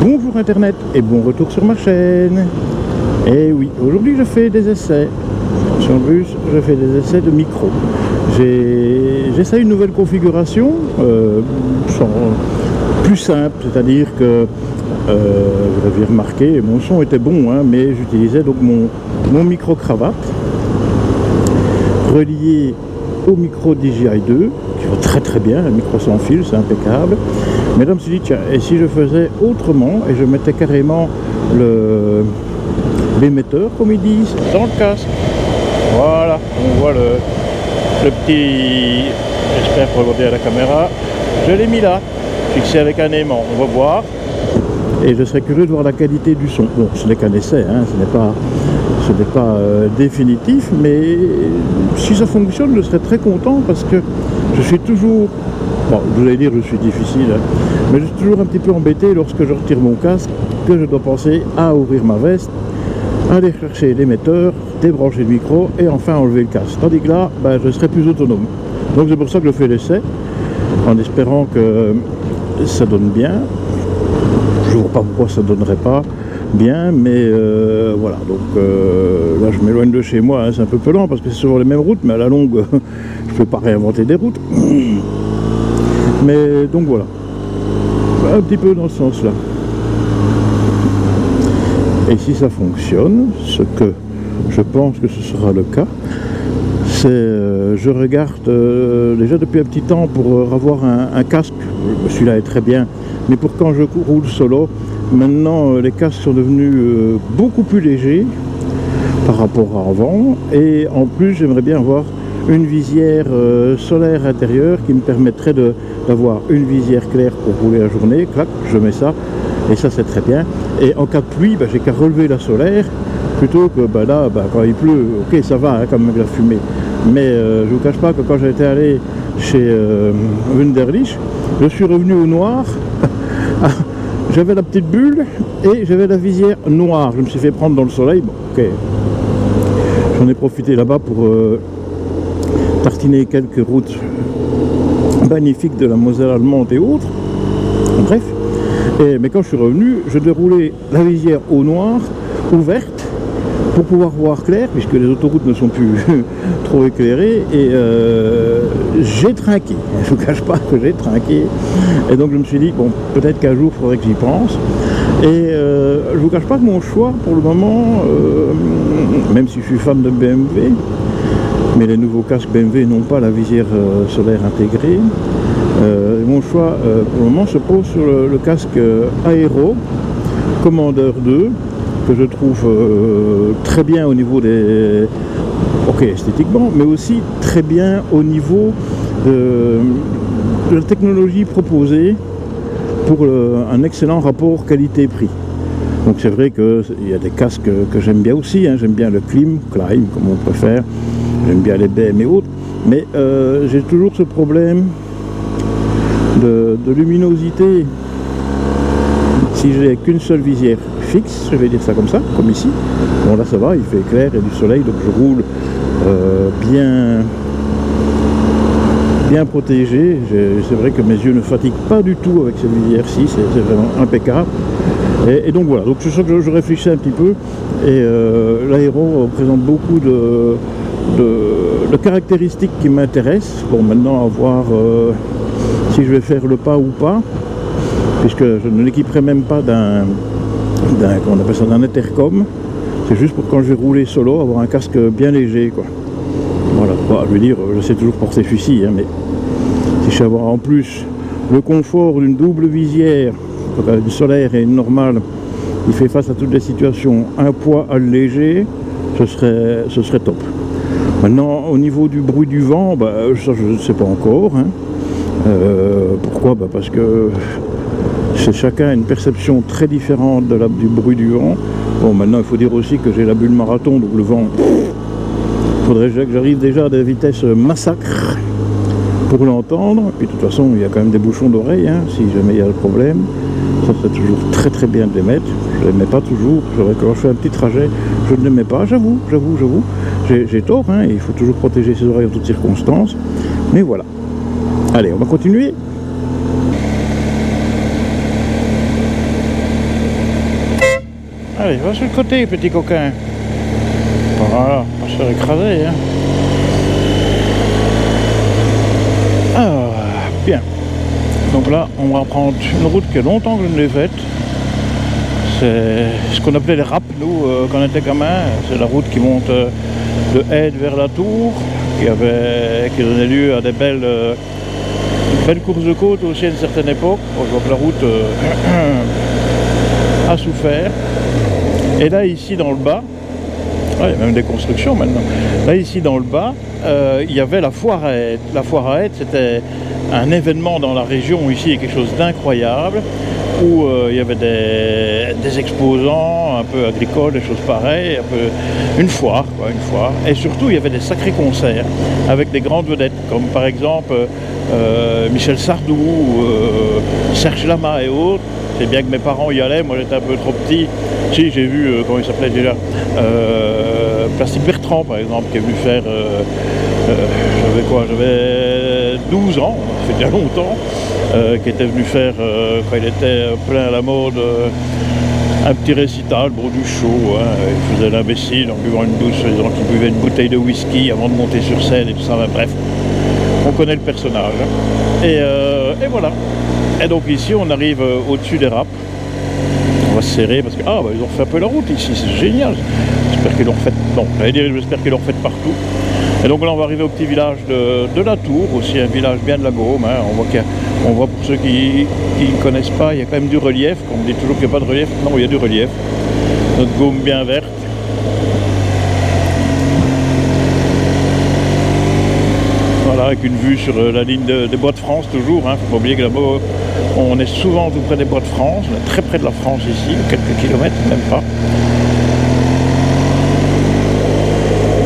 Bonjour Internet et bon retour sur ma chaîne. Et oui, aujourd'hui je fais des essais. Sur le bus, je fais des essais de micro. J'essaie une nouvelle configuration, plus simple, c'est-à-dire que vous avez remarqué, mon son était bon, hein, mais j'utilisais donc mon micro-cravate relié au micro DJI 2, qui va très très bien, un micro sans fil, c'est impeccable. Mais là, je me suis dit, tiens, et si je faisais autrement, et je mettais carrément l'émetteur, comme ils disent, dans le casque. Voilà, on voit le petit, j'espère qu'on va bien à la caméra, je l'ai mis là, fixé avec un aimant, on va voir. Et je serais curieux de voir la qualité du son. Bon, ce n'est qu'un essai, hein, ce n'est pas définitif, mais si ça fonctionne, je serais très content parce que je suis toujours, bon, vous allez dire je suis difficile, hein, mais je suis toujours un petit peu embêté lorsque je retire mon casque, que je dois penser à ouvrir ma veste, aller chercher l'émetteur, débrancher le micro et enfin enlever le casque. Tandis que là, ben, je serai plus autonome. Donc c'est pour ça que je fais l'essai, en espérant que ça donne bien. Je ne vois pas pourquoi ça ne donnerait pas bien, mais voilà, donc là je m'éloigne de chez moi, hein, c'est un peu lent parce que c'est souvent les mêmes routes, mais à la longue, je ne peux pas réinventer des routes. Mais donc voilà, un petit peu dans ce sens-là. Et si ça fonctionne, ce que je pense que ce sera le cas, c'est, je regarde déjà depuis un petit temps pour avoir un casque, celui-là est très bien, mais pour quand je roule solo, maintenant les casques sont devenus beaucoup plus légers par rapport à avant, et en plus j'aimerais bien avoir une visière solaire intérieure qui me permettrait d'avoir une visière claire pour rouler la journée, clac, je mets ça, et ça c'est très bien. Et en cas de pluie, j'ai qu'à relever la solaire, plutôt que là, quand il pleut, ok ça va, hein, comme la fumée. Mais je ne vous cache pas que quand j'étais allé chez Wunderlich, je suis revenu au noir, j'avais la petite bulle et j'avais la visière noire. Je me suis fait prendre dans le soleil, bon ok. J'en ai profité là-bas pour tartiner quelques routes magnifiques de la Moselle allemande et autres. Bref, mais quand je suis revenu, je déroulais la visière au noir, ouverte, pour pouvoir voir clair, puisque les autoroutes ne sont plus trop éclairées, et j'ai trinqué, je ne vous cache pas que j'ai trinqué, et donc je me suis dit, bon, peut-être qu'un jour il faudrait que j'y pense, et je ne vous cache pas que mon choix, pour le moment, même si je suis fan de BMW, mais les nouveaux casques BMW n'ont pas la visière solaire intégrée, mon choix, pour le moment, se pose sur le casque Aero Commander 2, que je trouve très bien au niveau des... ok, esthétiquement, mais aussi très bien au niveau de la technologie proposée pour un excellent rapport qualité-prix. Donc c'est vrai qu'il y a des casques que j'aime bien aussi, hein. J'aime bien le Climb, comme on préfère, j'aime bien les BM et autres, mais j'ai toujours ce problème de luminosité. Si j'ai qu'une seule visière fixe, je vais dire ça comme ça, comme ici, bon là ça va, il fait clair, il y a du soleil, donc je roule bien protégé. C'est vrai que mes yeux ne fatiguent pas du tout avec cette visière-ci, c'est vraiment impeccable. Et donc voilà, donc c'est ça que je réfléchis un petit peu, et l'aéro présente beaucoup de caractéristiques qui m'intéressent, pour maintenant à voir si je vais faire le pas ou pas, puisque je ne l'équiperai même pas on appelle ça d'un intercom, c'est juste pour quand je vais rouler solo, avoir un casque bien léger, quoi. Voilà, bon, je veux dire, je sais toujours porter fusil, hein, mais si je sais avoir en plus le confort d'une double visière, une solaire et une normale, qui fait face à toutes les situations, un poids léger, ce serait top. Maintenant, au niveau du bruit du vent, ça je ne sais pas encore, hein. Pourquoi? Parce que chacun a une perception très différente du bruit du vent. Bon, maintenant il faut dire aussi que j'ai la bulle marathon, donc le vent, il faudrait que j'arrive déjà à des vitesses massacres pour l'entendre. Puis de toute façon, il y a quand même des bouchons d'oreille, hein, si jamais il y a le problème. Ça serait toujours très très bien de les mettre. Je ne les mets pas toujours. Quand je fais un petit trajet, je ne les mets pas, j'avoue. J'ai tort, hein, il faut toujours protéger ses oreilles en toutes circonstances. Mais voilà. Allez, on va continuer. Allez, va sur le côté, petit coquin. Voilà, pas se faire écraser. Hein. Ah, bien. Donc là, on va prendre une route qui a longtemps que je ne l'ai faite. C'est ce qu'on appelait les raps, nous, quand on était gamin. C'est la route qui monte de Aide vers la Tour, qui donnait lieu à des belles courses de côte aussi à une certaine époque. Bon, je vois que la route a souffert. Et là, ici, dans le bas, il y a même des constructions maintenant. Là, ici, dans le bas, il y avait la foire à Aide. La foire à Aide, c'était un événement dans la région ici, quelque chose d'incroyable, où il y avait des exposants un peu agricoles, des choses pareilles, une foire, quoi, une foire. Et surtout, il y avait des sacrés concerts avec des grandes vedettes, comme par exemple Michel Sardou, Serge Lama et autres. C'est bien que mes parents y allaient, moi j'étais un peu trop petit. Si, j'ai vu, comment il s'appelait déjà, Plastique Bertrand par exemple, qui est venu faire, j'avais 12 ans, ça fait déjà longtemps, qui était venu faire, quand il était plein à la mode, un petit récital, bon, du show, hein. Il faisait l'imbécile en buvant une douce, disant qu'il buvait une bouteille de whisky avant de monter sur scène et tout ça, bref, on connaît le personnage. Hein. Et voilà. Et donc ici on arrive au-dessus des raps. On va se serrer parce que ils ont refait un peu la route ici, c'est génial. J'espère qu'ils l'ont refait. Non, j'espère qu'ils l'ont refait partout. Et donc là on va arriver au petit village de la Tour, aussi un village bien de la Gaume. Hein. On voit pour ceux qui ne connaissent pas, il y a quand même du relief. On me dit toujours qu'il n'y a pas de relief. Non, il y a du relief. Notre Gaume bien verte. Voilà, avec une vue sur la ligne des Bois de France toujours, hein. Faut pas oublier que là-bas on est souvent tout près des Bois de France, on est très près de la France ici, quelques kilomètres, même pas.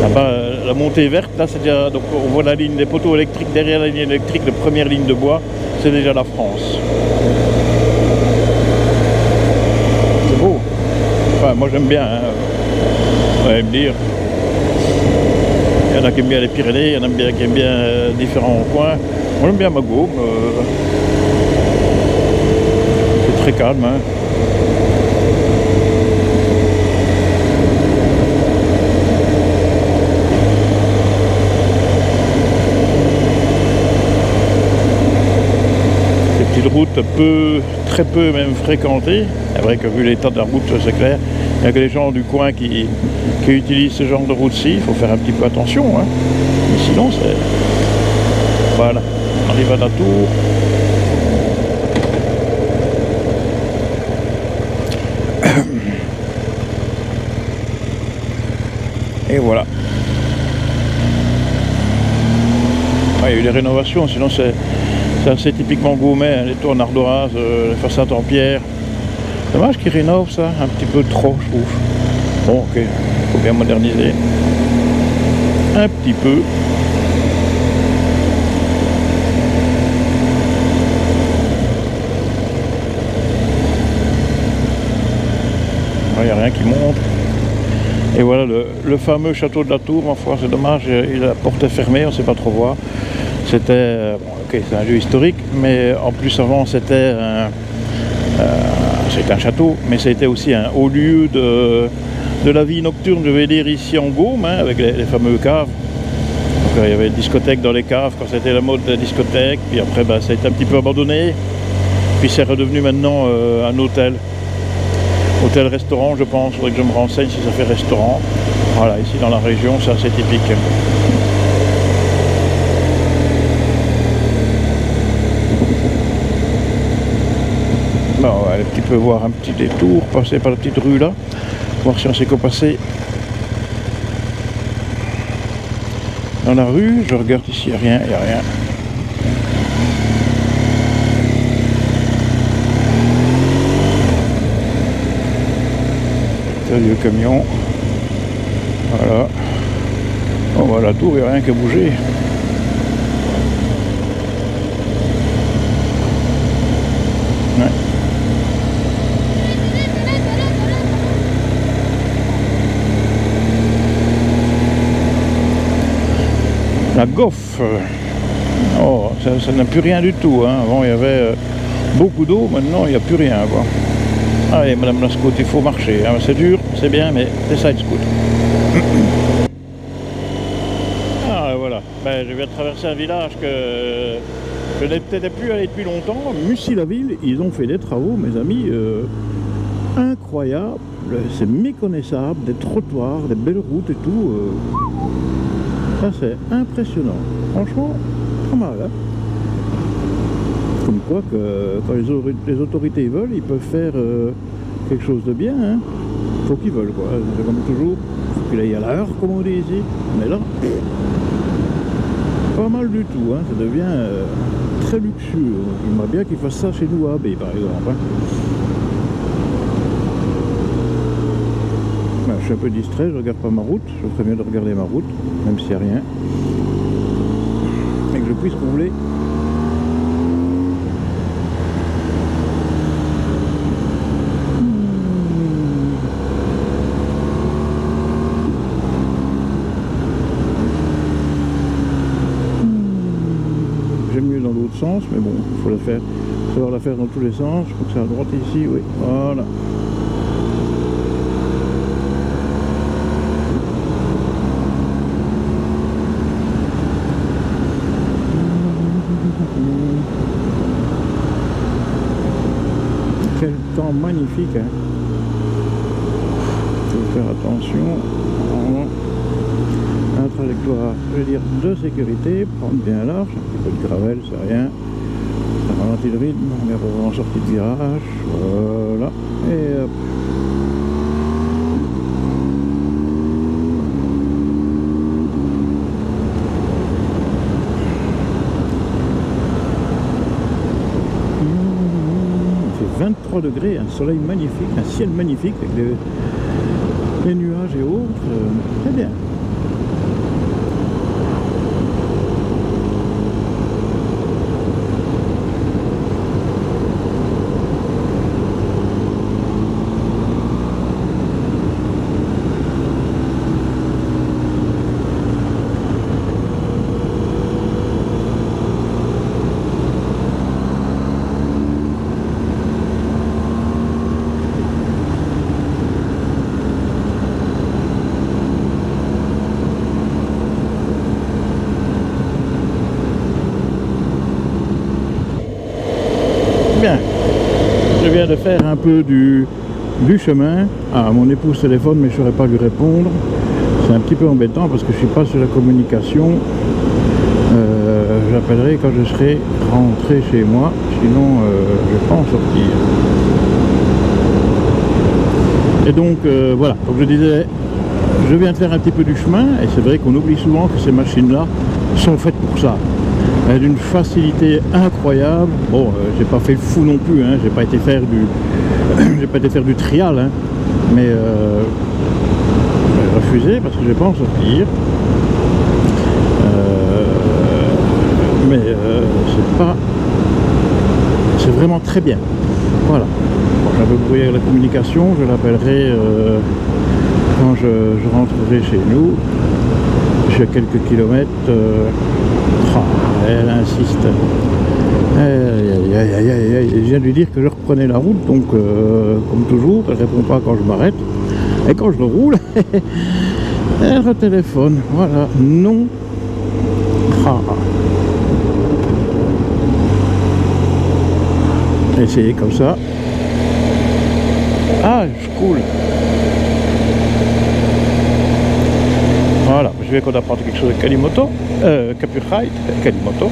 Là-bas, la montée verte, là c'est déjà, donc on voit la ligne des poteaux électriques, derrière la ligne électrique, la première ligne de bois, c'est déjà la France. C'est beau. Enfin, moi j'aime bien, hein. Vous allez me dire. Il y en a qui aiment bien les Pyrénées, il y en a qui aiment bien différents coins. Moi j'aime bien ma Gaume. C'est très calme. Hein. Ces petites routes très peu même fréquentées. C'est vrai que vu l'état de la route, c'est clair. Il n'y a que les gens du coin qui utilisent ce genre de route-ci. Il faut faire un petit peu attention. Hein. Mais sinon, c'est... Voilà. On arrive à la Tour. Et voilà. Il y a eu des rénovations, sinon c'est assez typiquement gaumais, hein, les tours en ardoise, les façades en pierre. Dommage qu'ils rénovent ça, un petit peu trop je trouve. Bon ok, il faut bien moderniser. Un petit peu. Il n'y a rien qui monte. Et voilà le fameux château de la Tour, ma foi, c'est dommage, la porte est fermée, on ne sait pas trop voir. C'était, bon, ok, c'est un lieu historique, mais en plus avant c'était un château, mais c'était aussi un haut lieu de la vie nocturne, je vais dire, ici en Gaume, hein, avec les fameux caves. Donc il y avait une discothèque dans les caves quand c'était la mode de la discothèque, puis après ça a été un petit peu abandonné, puis c'est redevenu maintenant un hôtel. Hôtel-restaurant, je pense, il faudrait que je me renseigne si ça fait restaurant. Voilà, ici dans la région, c'est assez typique. Bon, on va aller un petit peu voir un petit détour, passer par la petite rue là, voir si on sait quoi passer dans la rue. Je regarde ici, il n'y a rien, il n'y a rien. Un vieux camion. Voilà. Bon, bah, la tour, il n'y a rien qui a bougé. Ouais. La Goffe. Oh, ça n'a plus rien du tout. Hein. Avant, il y avait beaucoup d'eau. Maintenant, il n'y a plus rien. Quoi. Allez, madame la scout, il faut marcher. Hein. C'est dur, c'est bien, mais c'est ça être scout. Ah, voilà. Ben, je viens de traverser un village que je n'étais plus allé depuis longtemps. Mussy-la-Ville, ils ont fait des travaux, mes amis, incroyables. C'est méconnaissable, des trottoirs, des belles routes et tout. Ça, c'est impressionnant. Franchement, pas mal. Hein. Comme quoi, que quand les autorités veulent, ils peuvent faire quelque chose de bien. Hein. Faut qu'ils veulent, quoi. C'est comme toujours, faut qu'il aille à l'heure, comme on dit ici. Mais là, pas mal du tout. Hein. Ça devient très luxueux. J'aimerais bien qu'ils fassent ça chez nous à AB, par exemple. Hein. Ben, je suis un peu distrait, je regarde pas ma route. Je ferais mieux de regarder ma route, même s'il n'y a rien. Et que je puisse rouler. Sens, mais bon, il faut la faire, savoir la faire dans tous les sens. Je crois que c'est à droite ici, oui, voilà. Quel temps magnifique, hein. Il faut faire attention. Un trajectoire, je veux dire, de sécurité, prendre bien large, un petit peu de gravel, c'est rien. Ça ralentit le rythme, on est en sortie de virage, voilà, et hop. Il fait 23 degrés, un soleil magnifique, un ciel magnifique avec les nuages et autres, très bien. Bien, je viens de faire un peu du chemin. Ah, mon épouse téléphone, mais je ne saurais pas lui répondre. C'est un petit peu embêtant parce que je ne suis pas sur la communication. J'appellerai quand je serai rentré chez moi, sinon je ne vais pas en sortir. Et donc voilà, comme je disais, je viens de faire un petit peu du chemin, et c'est vrai qu'on oublie souvent que ces machines-là sont faites pour ça. D'une facilité incroyable. Bon, j'ai pas fait le fou non plus, hein. J'ai pas été faire du trial, hein. Mais j'ai refusé parce que je vais pas en sortir. Mais c'est vraiment très bien. Voilà. Bon, j'ai un peu brouillé avec la communication, je l'appellerai quand je rentrerai chez nous. Je suis à quelques kilomètres. Elle insiste. Je viens de lui dire que je reprenais la route, donc comme toujours, elle répond pas quand je m'arrête. Et quand je le roule, elle retéléphone. Voilà, non. Essayez comme ça. Ah, je coule. Voilà, je vais qu'on apprendre quelque chose de Kalimoto, Capurite, Kalimoto.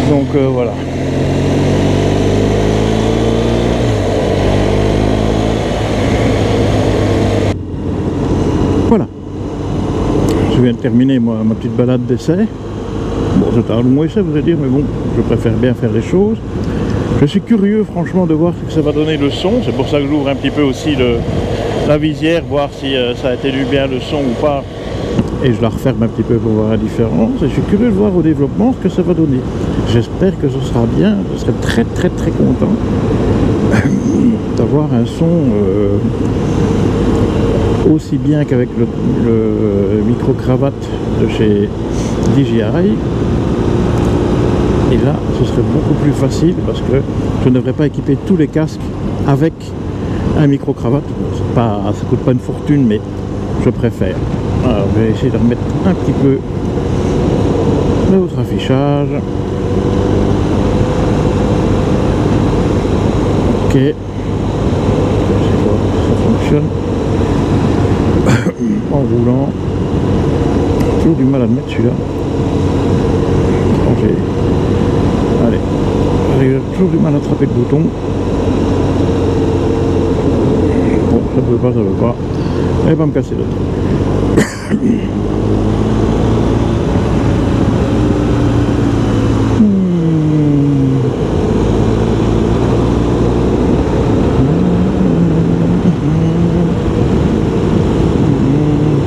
Donc voilà. Voilà. Je viens de terminer ma petite balade d'essai. Bon, c'est un long essai, vous allez dire, mais bon, je préfère bien faire les choses. Je suis curieux, franchement, de voir ce que ça va donner le son. C'est pour ça que j'ouvre un petit peu aussi la visière, voir si ça a atténue bien le son ou pas. Et je la referme un petit peu pour voir la différence. Et je suis curieux de voir au développement ce que ça va donner. J'espère que ce sera bien. Je serai très très très content d'avoir un son aussi bien qu'avec le micro-cravate de chez DJI. Et là, ce serait beaucoup plus facile parce que je ne devrais pas équiper tous les casques avec un micro-cravate. Ça coûte pas une fortune, mais je préfère. Alors, je vais essayer de remettre un petit peu notre affichage. Ok. Je sais pas si ça fonctionne. En roulant. Toujours du mal à le mettre celui-là. Allez. J'ai toujours du mal à attraper le bouton. Bon, ça veut pas. Elle va me casser le truc.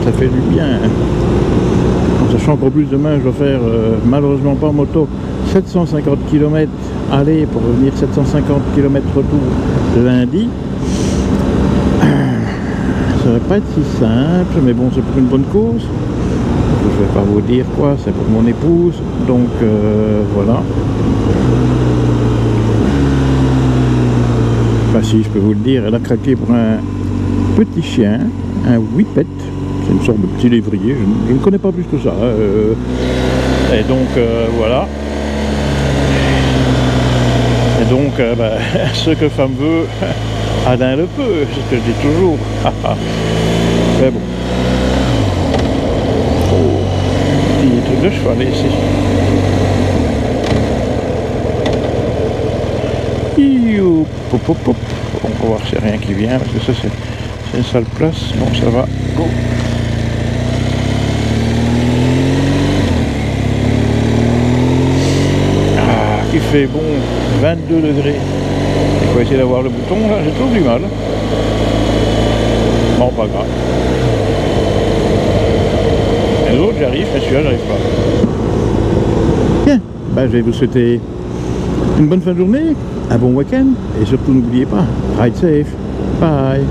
Ça fait du bien. En sachant qu'en plus demain je dois faire malheureusement pas en moto 750 km aller pour revenir 750 km retour lundi. Ça va pas être si simple, mais bon, c'est pour une bonne cause. Je vais pas vous dire quoi, c'est pour mon épouse, donc voilà. Bah si, je peux vous le dire, elle a craqué pour un petit chien, un whippet, c'est une sorte de petit lévrier, je ne connais pas plus que ça. Et donc voilà. Et donc, bah, ce que femme veut, Alain le peut, c'est ce que je dis toujours. Mais bon. Oh, petit truc de cheval ici. Pop, pop, pop. On va voir s'il n'y a rien qui vient, parce que ça c'est une sale place. Bon, ça va. Go. Ah, il fait bon 22 degrés. Il faut essayer d'avoir le bouton, là, j'ai toujours du mal. Bon, pas grave. Et l'autre, j'arrive, mais celui-là, j'arrive pas. Bien, bah, je vais vous souhaiter une bonne fin de journée, un bon week-end, et surtout n'oubliez pas, ride safe, bye.